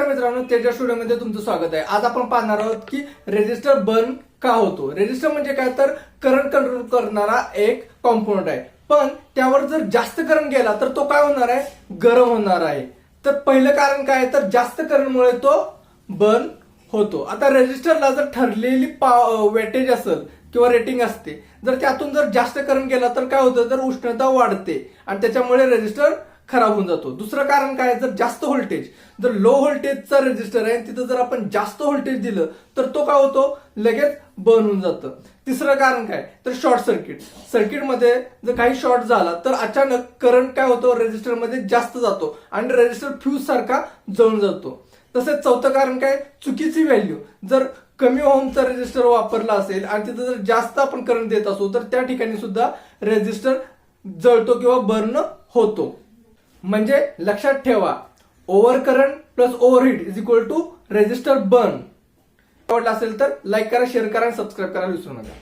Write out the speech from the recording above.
मित्रांनो, तेजा स्टुडिओमध्ये तुमचं स्वागत आहे। आज आपण पाहणार आहोत की रेजिस्टर बर्न का होतो। रेजिस्टर म्हणजे काय तर करंट कंट्रोल करणारा एक कॉम्पोनंट आहे, पण त्यावर जर जास्त करंट गेला तर तो काय होणार आहे, गरम होणार आहे। तर पहिलं कारण काय तर जास्त करंटमुळे तो बर्न होतो। आता रेजिस्टरला जर ठरलेली वेटेज असेल किंवा रेटिंग असते, जर त्यातून जर जास्त करंट गेला तर काय होतं, तर उष्णता वाढते आणि त्याच्यामुळे रेजिस्टर खराब होऊन जातो। दुसरं कारण काय, जर जास्त व्होल्टेज, जर लो व्होल्टेजचा रेजिस्टर आहे तिथं जर आपण जास्त व्होल्टेज दिलं तर तो काय होतो, लगेच बर्न होऊन जातं। तिसरं कारण काय तर शॉर्ट सर्किट, सर्किटमध्ये जर काही शॉर्ट झाला तर अचानक करंट काय होतो, रेजिस्टरमध्ये जास्त जातो आणि रेजिस्टर फ्यूज सारखा जळून जातो। तसेच चौथं कारण काय, चुकीची व्हॅल्यू, जर कमी ओहमचा रेजिस्टर वापरला असेल आणि तिथं जर जास्त आपण करंट देत असू तर त्या ठिकाणी सुद्धा रेजिस्टर जळतो किंवा बर्न होतो। म्हणजे लक्षात ठेवा, over current plus overheat is equal to resistor burn. आवडला असेल तर लाईक करा, शेअर करा आणि सबस्क्राईब करायला विसरू नका।